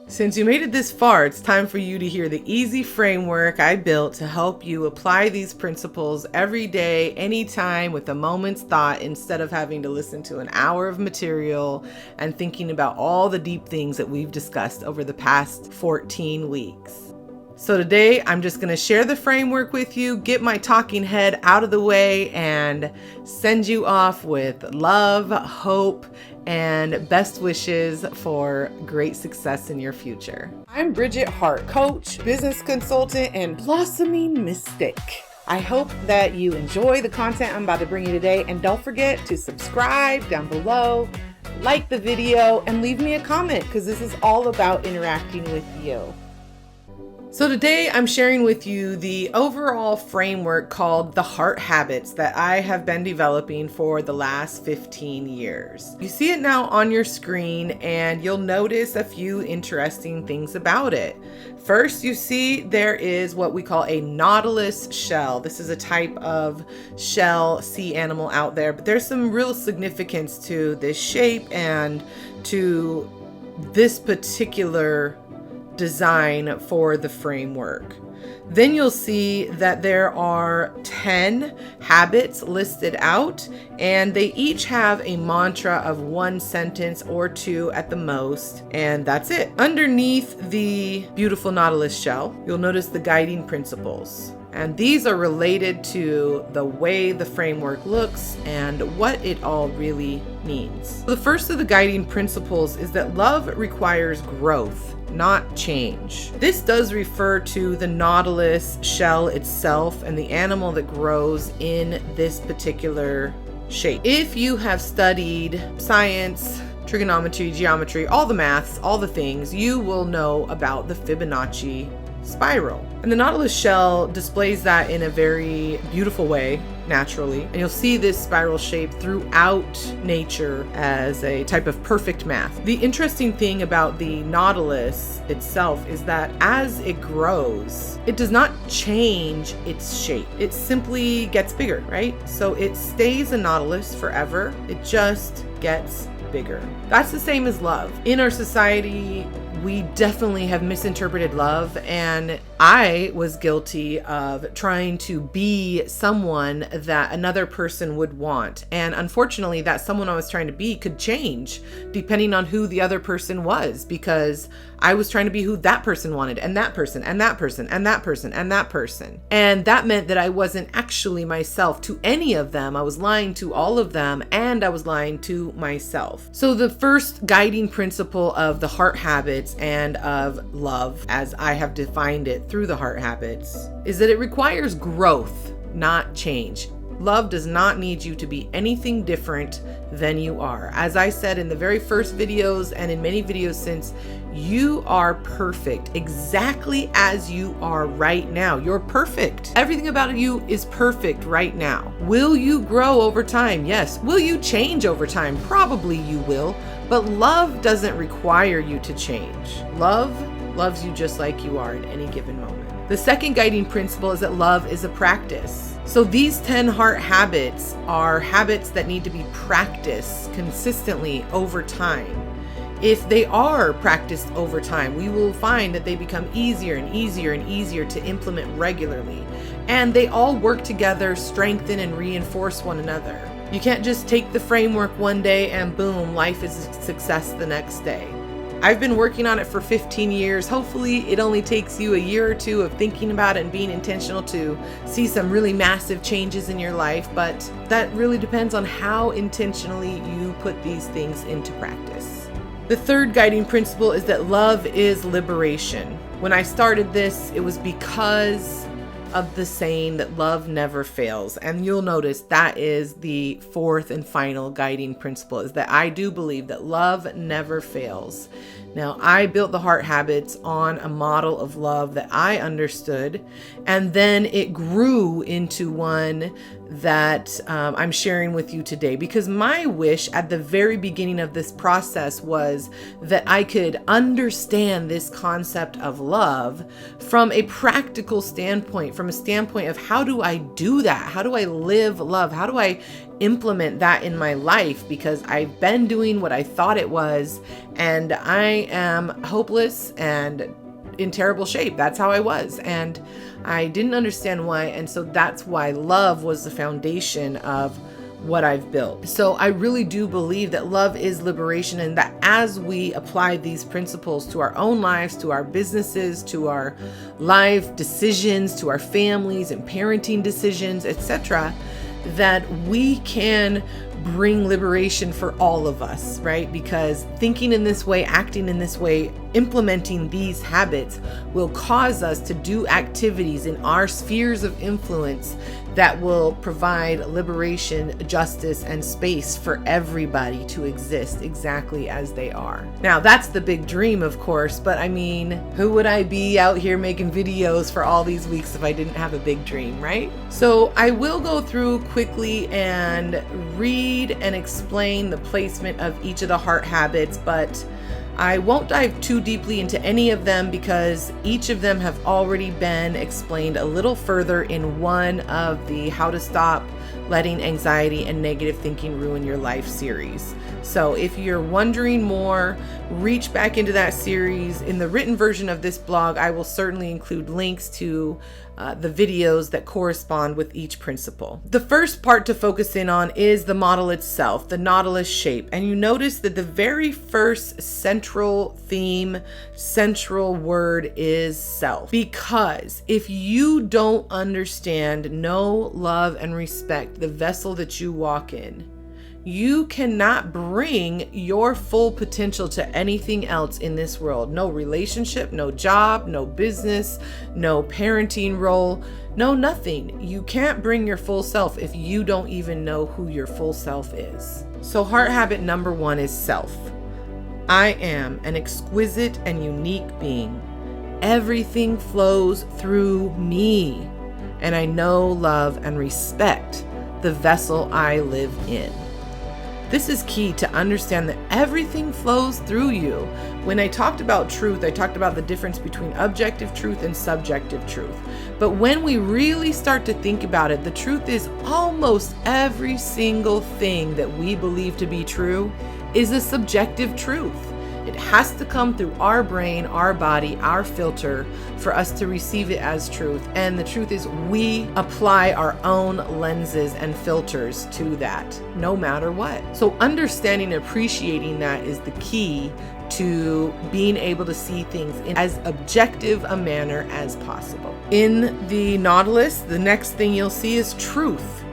Since you made it this far, it's time for you to hear the easy framework I built to help you apply these principles every day, anytime, with a moment's thought, instead of having to listen to an hour of material and thinking about all the deep things that we've discussed over the past 14 weeks. So today, I'm just going to share the framework with you, get my talking head out of the way, and send you off with love, hope, and best wishes for great success in your future. I'm Bridget Hart, coach, business consultant, and blossoming mystic. I hope that you enjoy the content I'm about to bring you today, and don't forget to subscribe down below, like the video, and leave me a comment because this is all about interacting with you. So today I'm sharing with you the overall framework called the Heart Habits that I have been developing for the last 15 years. You see it now on your screen and you'll notice a few interesting things about it. First, you see there is what we call a nautilus shell. This is a type of shell sea animal out there, but there's some real significance to this shape and to this particular design for the framework. Then you'll see that there are 10 habits listed out, and they each have a mantra of one sentence or two at the most, and that's it. Underneath the beautiful nautilus shell, you'll notice the guiding principles. And these are related to the way the framework looks and what it all really means. The first of the guiding principles is that love requires growth, not change. This does refer to the nautilus shell itself and the animal that grows in this particular shape. If you have studied science, trigonometry, geometry, all the maths, all the things, you will know about the Fibonacci spiral. And the nautilus shell displays that in a very beautiful way, naturally. And you'll see this spiral shape throughout nature as a type of perfect math. The interesting thing about the nautilus itself is that as it grows, it does not change its shape. It simply gets bigger, right? So it stays a nautilus forever. It just gets bigger. That's the same as love. In our society, we definitely have misinterpreted love, and I was guilty of trying to be someone that another person would want. And unfortunately, that someone I was trying to be could change depending on who the other person was, because I was trying to be who that person wanted, and that person, and that person, and that person, and that person. And that meant that I wasn't actually myself to any of them. I was lying to all of them, and I was lying to myself. So the first guiding principle of the heart habits and of love, as I have defined it through the heart habits, is that it requires growth, not change. Love does not need you to be anything different than you are. As I said in the very first videos and in many videos since, you are perfect exactly as you are right now. You're perfect. Everything about you is perfect right now. Will you grow over time? Yes. Will you change over time? Probably you will. But love doesn't require you to change. Love loves you just like you are at any given moment. The second guiding principle is that love is a practice. So these 10 heart habits are habits that need to be practiced consistently over time. If they are practiced over time, we will find that they become easier and easier and easier to implement regularly. And they all work together, strengthen and reinforce one another. You can't just take the framework one day and boom, life is a success the next day. I've been working on it for 15 years. Hopefully it only takes you a year or two of thinking about it and being intentional to see some really massive changes in your life, but that really depends on how intentionally you put these things into practice. The third guiding principle is that love is liberation. When I started this, it was because of the saying that love never fails. And you'll notice that is the fourth and final guiding principle, is that I do believe that love never fails. Now, I built the heart habits on a model of love that I understood, and then it grew into one that I'm sharing with you today, because my wish at the very beginning of this process was that I could understand this concept of love from a practical standpoint, from a standpoint of how do I do that? How do I live love? How do I implement that in my life? Because I've been doing what I thought it was, and I I am hopeless and in terrible shape. That's how I was. And I didn't understand why. And so that's why love was the foundation of what I've built. So I really do believe that love is liberation, and that as we apply these principles to our own lives, to our businesses, to our life decisions, to our families and parenting decisions, etc., that we can bring liberation for all of us, right? Because thinking in this way, acting in this way, implementing these habits will cause us to do activities in our spheres of influence that will provide liberation, justice, and space for everybody to exist exactly as they are. Now, that's the big dream, of course, but I mean, who would I be out here making videos for all these weeks if I didn't have a big dream, right? So I will go through quickly and read and explain the placement of each of the heart habits, but I won't dive too deeply into any of them because each of them have already been explained a little further in one of the How to Stop Letting Anxiety and Negative Thinking Ruin Your Life series. So if you're wondering more, reach back into that series. In the written version of this blog, I will certainly include links to the videos that correspond with each principle. The first part to focus in on is the model itself, the Nautilus shape. And you notice that the very first central theme, central word is self. Because if you don't understand, know, love, and respect the vessel that you walk in, you cannot bring your full potential to anything else in this world. No relationship, no job, no business, no parenting role, no nothing. You can't bring your full self if you don't even know who your full self is. So heart habit number 1 is self. I am an exquisite and unique being. Everything flows through me, and I know, love, and respect the vessel I live in. This is key to understand that everything flows through you. When I talked about truth, I talked about the difference between objective truth and subjective truth. But when we really start to think about it, the truth is almost every single thing that we believe to be true is a subjective truth. It has to come through our brain, our body, our filter for us to receive it as truth. And the truth is we apply our own lenses and filters to that, no matter what. So understanding and appreciating that is the key to being able to see things in as objective a manner as possible. In the Nautilus, the next thing you'll see is truth.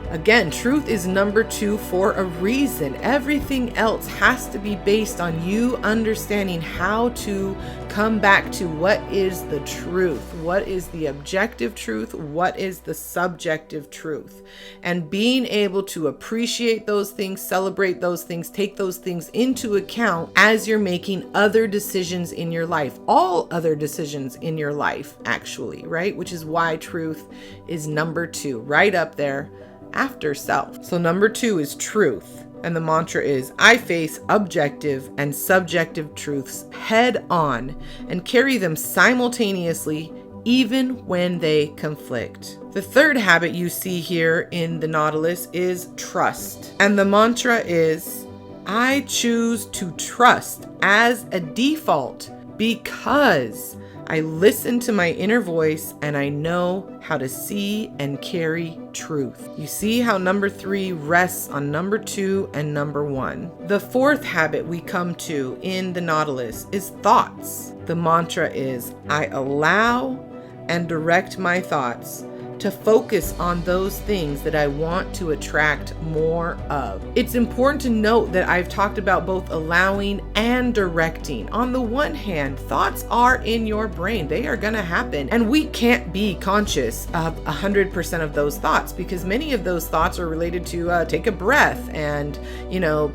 Again, truth is number 2 for a reason. Everything else has to be based on you understanding how to come back to what is the truth, what is the objective truth, what is the subjective truth, and being able to appreciate those things, celebrate those things, take those things into account as you're making other decisions in your life, all other decisions in your life, actually, right? Which is why truth is number 2, right up there after self. So number 2 is truth. And the mantra is, I face objective and subjective truths head on and carry them simultaneously, even when they conflict. The third habit you see here in the Nautilus is trust. And the mantra is, I choose to trust as a default because I listen to my inner voice and I know how to see and carry truth. You see how number 3 rests on number 2 and number 1. The fourth habit we come to in the Nautilus is thoughts. The mantra is, I allow and direct my thoughts to focus on those things that I want to attract more of. It's important to note that I've talked about both allowing and directing. On the one hand, thoughts are in your brain. They are going to happen. And we can't be conscious of 100% of those thoughts because many of those thoughts are related to take a breath and,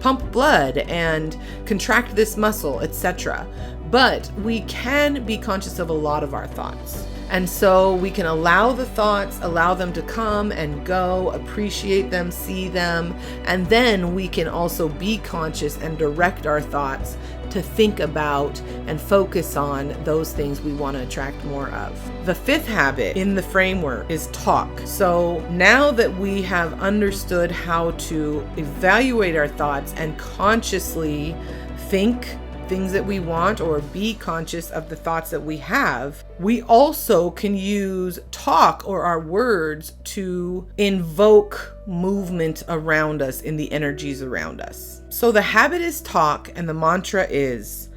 pump blood and contract this muscle, etc. But we can be conscious of a lot of our thoughts. And so we can allow the thoughts, allow them to come and go, appreciate them, see them, and then we can also be conscious and direct our thoughts to think about and focus on those things we want to attract more of. The fifth habit in the framework is talk. So now that we have understood how to evaluate our thoughts and consciously think, things that we want or be conscious of the thoughts that we have, we also can use talk or our words to invoke movement around us in the energies around us. So the habit is talk, and the mantra is,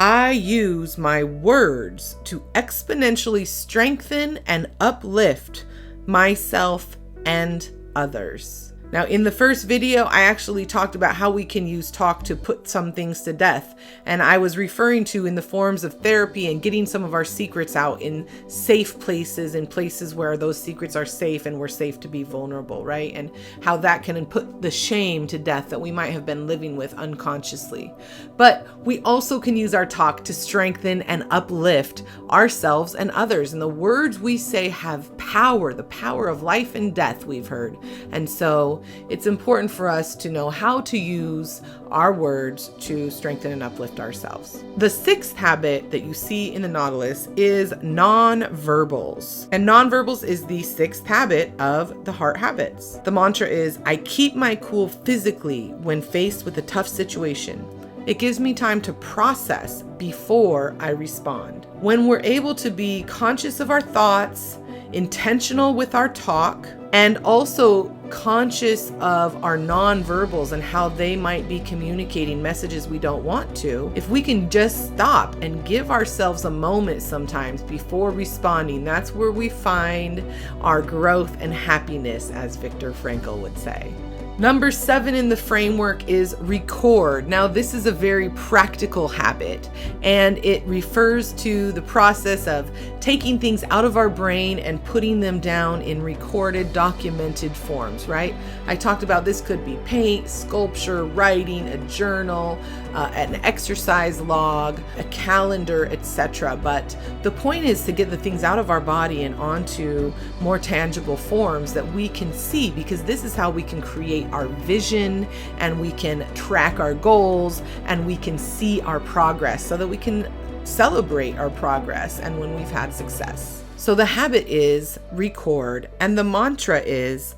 I use my words to exponentially strengthen and uplift myself and others. Now, in the first video, I actually talked about how we can use talk to put some things to death. And I was referring to in the forms of therapy and getting some of our secrets out in safe places, in places where those secrets are safe and we're safe to be vulnerable, right? And how that can put the shame to death that we might have been living with unconsciously. But we also can use our talk to strengthen and uplift ourselves and others. And the words we say have power, the power of life and death, we've heard. And so it's important for us to know how to use our words to strengthen and uplift ourselves. The sixth habit that you see in the Nautilus is nonverbals. And nonverbals is the sixth habit of the Heart Habits. The mantra is, I keep my cool physically when faced with a tough situation. It gives me time to process before I respond. When we're able to be conscious of our thoughts, intentional with our talk, and also conscious of our nonverbals and how they might be communicating messages we don't want to, if we can just stop and give ourselves a moment sometimes before responding, that's where we find our growth and happiness, as Viktor Frankl would say. Number 7 in the framework is record. Now, this is a very practical habit, and it refers to the process of taking things out of our brain and putting them down in recorded, documented forms, right? I talked about this could be paint, sculpture, writing, a journal, an exercise log, a calendar, etc. But the point is to get the things out of our body and onto more tangible forms that we can see, because this is how we can create our vision, and we can track our goals, and we can see our progress so that we can celebrate our progress and when we've had success. So the habit is record, and the mantra is,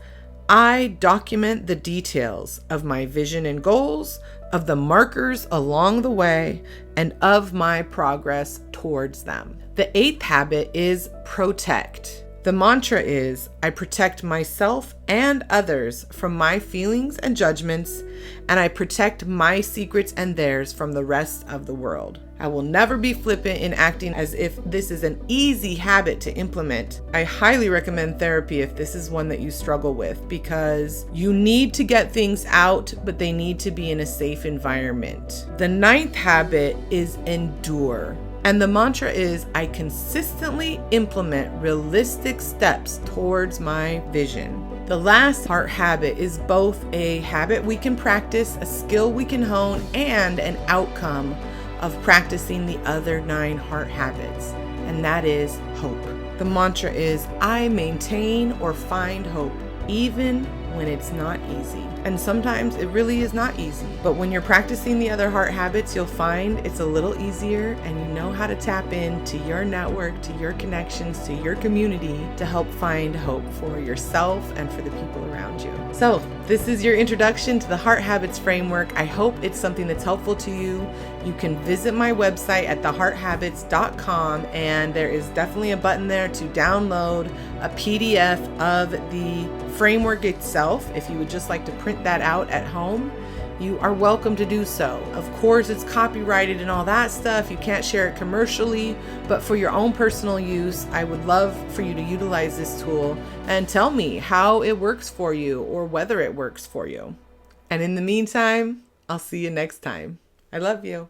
I document the details of my vision and goals, of the markers along the way, and of my progress towards them. The 8th habit is protect. The mantra is, I protect myself and others from my feelings and judgments, and I protect my secrets and theirs from the rest of the world. I will never be flippant in acting as if this is an easy habit to implement. I highly recommend therapy if this is one that you struggle with, because you need to get things out, but they need to be in a safe environment. The 9th habit is endure. And the mantra is, I consistently implement realistic steps towards my vision. The last heart habit is both a habit we can practice, a skill we can hone, and an outcome of practicing the other 9 heart habits, and that is hope. The mantra is, I maintain or find hope even when it's not easy. And sometimes it really is not easy. But when you're practicing the other heart habits, you'll find it's a little easier, and you know how to tap into your network, to your connections, to your community to help find hope for yourself and for the people around you. So this is your introduction to the Heart Habits framework. I hope it's something that's helpful to you. You can visit my website at thehearthabits.com, and there is definitely a button there to download a PDF of the framework itself. If you would just like to print that out at home, you are welcome to do so. Of course, it's copyrighted and all that stuff. You can't share it commercially, but for your own personal use, I would love for you to utilize this tool and tell me how it works for you or whether it works for you. And in the meantime, I'll see you next time. I love you.